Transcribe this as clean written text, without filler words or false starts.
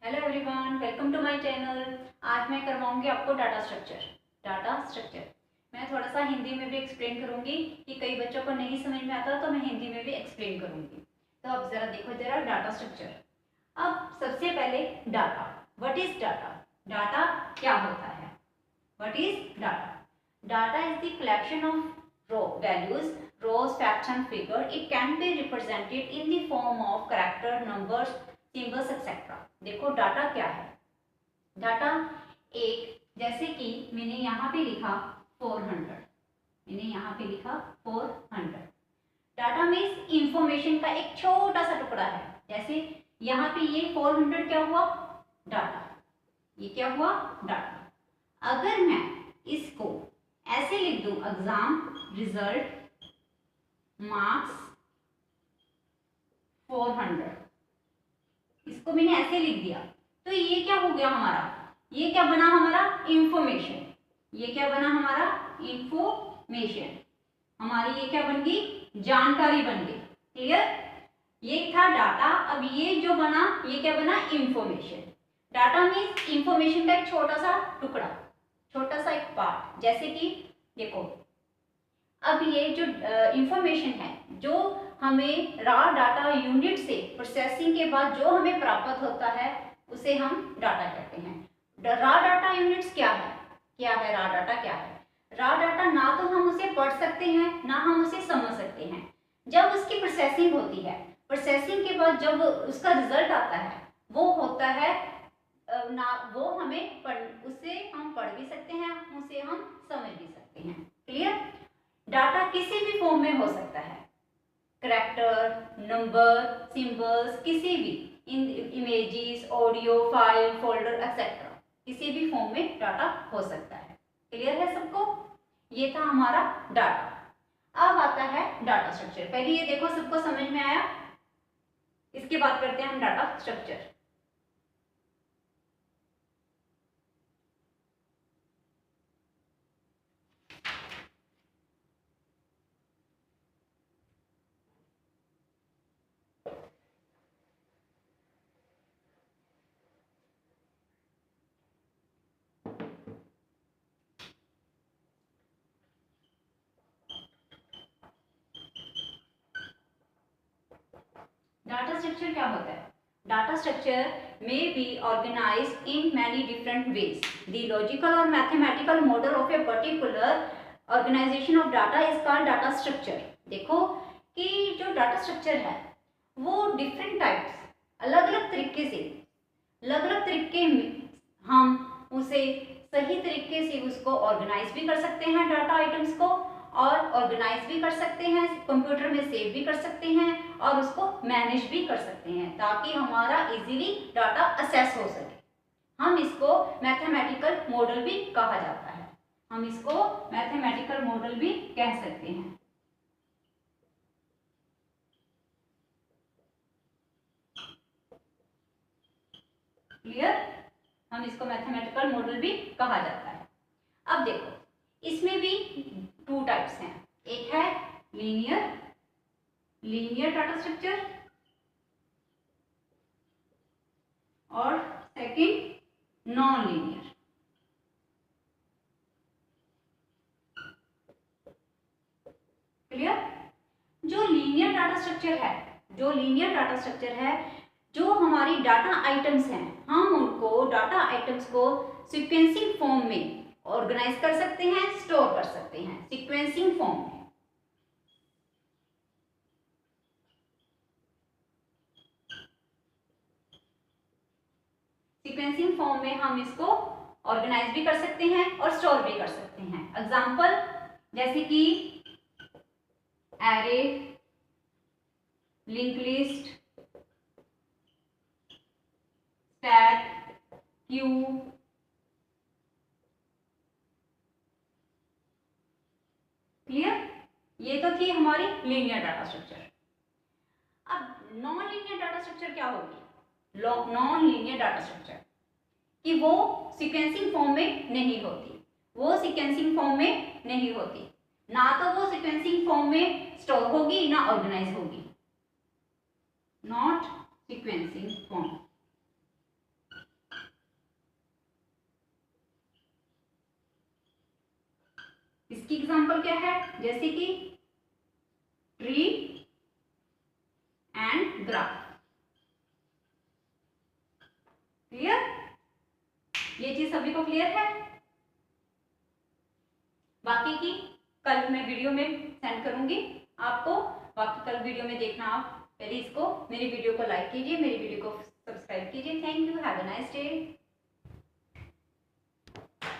Hello everyone, welcome to my channel. आज मैं करवाऊंगी आपको डाटा स्ट्रक्चर। मैं थोड़ा सा हिंदी में भी एक्सप्लेन करूंगी कि कई बच्चों को नहीं समझ में आता, तो मैं हिंदी में भी एक्सप्लेन करूंगी। तो अब जरा देखो डाटा स्ट्रक्चर। अब सबसे पहले data. What is data? Data क्या होता है? What is data? Data is the collection of raw values, rows, facts and figure. It can be represented in the form of character, numbers, symbols, etc. देखो data क्या है। Data एक, जैसे कि मैंने यहाँ पे लिखा 400। डाटा मीन्स इंफॉर्मेशन का एक छोटा सा टुकड़ा है। जैसे यहाँ पे ये 400 क्या हुआ? डाटा। ये क्या हुआ? डाटा। अगर मैं इसको ऐसे लिख दूं, एग्जाम रिजल्ट मार्क्स 400, इसको मैंने ऐसे लिख दिया, तो ये क्या हो गया हमारा? ये क्या बना हमारा? इंफॉर्मेशन। ये क्या बना हमारा? इंफॉर्मेशन। हमारी ये क्या बन गई? जानकारी बन गई। क्लियर? ये था डाटा। अब ये जो बना, ये क्या बना? इंफॉर्मेशन। डाटा मीन्स इंफॉर्मेशन का एक छोटा सा टुकड़ा, छोटा सा एक पार्ट। जैसे कि देखो, अब ये जो इंफॉर्मेशन है, जो हमें रॉ डाटा यूनिट से प्रोसेसिंग के बाद जो हमें प्राप्त होता है, उसे हम डाटा कहते हैं। रॉ डाटा यूनिट्स क्या है? रॉ डाटा क्या है? रॉ डाटा ना तो हम उसे पढ़ सकते हैं, ना हम उसे समझ सकते हैं। जब उसकी प्रोसेसिंग होती है, प्रोसेसिंग के बाद जब उसका रिजल्ट आता है, वो होता है ना, वो हमें उसे हम पढ़ भी सकते हैं, उसे हम समझ भी सकते हैं। क्लियर? डाटा किसी भी फॉर्म में हो सकता है, करैक्टर, नंबर, सिंबल्स, किसी भी images, audio, file, folder etcetera, किसी भी फॉर्म में डाटा हो सकता है। क्लियर है सबको? ये था हमारा डाटा। अब आता है डाटा स्ट्रक्चर। पहले ये देखो, सबको समझ में आया? इसके बाद करते हैं हम डाटा स्ट्रक्चर। डाटा स्ट्रक्चर क्या होता है? Data structure may be organized in many different ways. The logical or mathematical model of a particular organization of data is called data structure. देखो कि जो डाटा स्ट्रक्चर है, वो डिफरेंट टाइप्स, अलग अलग तरीके में हम उसे सही तरीके से उसको ऑर्गेनाइज भी कर सकते हैं, डाटा आइटम्स को, और ऑर्गेनाइज भी कर सकते हैं, कंप्यूटर में सेव भी कर सकते हैं, और उसको मैनेज भी कर सकते हैं, ताकि हमारा इजीली डाटा असेस हो सके। हम इसको मैथमेटिकल मॉडल भी कहा जाता है। हम इसको मैथमेटिकल मॉडल भी कह सकते हैं। क्लियर? हम इसको मैथमेटिकल मॉडल भी कहा जाता है। अब देखो, इसमें भी टू टाइप्स हैं। एक है लीनियर डाटा स्ट्रक्चर, और सेकंड नॉन लीनियर। क्लियर? जो लीनियर डाटा स्ट्रक्चर है, जो हमारी डाटा आइटम्स हैं, हम उनको डाटा आइटम्स को सीक्वेंसिंग फॉर्म में ऑर्गेनाइज कर सकते हैं, स्टोर कर सकते हैं सीक्वेंसिंग फॉर्म में। सीक्वेंसिंग फॉर्म में हम इसको ऑर्गेनाइज भी कर सकते हैं और स्टोर भी कर सकते हैं। एग्जांपल जैसे कि array, link list, stack, Q. Clear? ये तो थी हमारी लीनियर डाटा स्ट्रक्चर। अब नॉन लीनियर डाटा स्ट्रक्चर क्या होगी? नॉन लीनियर डाटा स्ट्रक्चर कि वो सीक्वेंसिंग फॉर्म में नहीं होती, ना तो वो सीक्वेंसिंग फॉर्म में स्टोर होगी, ना ऑर्गेनाइज होगी। Not sequencing form. एग्जाम्पल क्या है, जैसे कि ट्री एंड ग्राफ। क्लियर? ये चीज सभी को क्लियर है? बाकी की कल मैं वीडियो में सेंड करूंगी आपको, बाकी कल वीडियो में देखना। आप पहले इसको, मेरी वीडियो को लाइक कीजिए, मेरी वीडियो को सब्सक्राइब कीजिए। Thank you, have a nice day.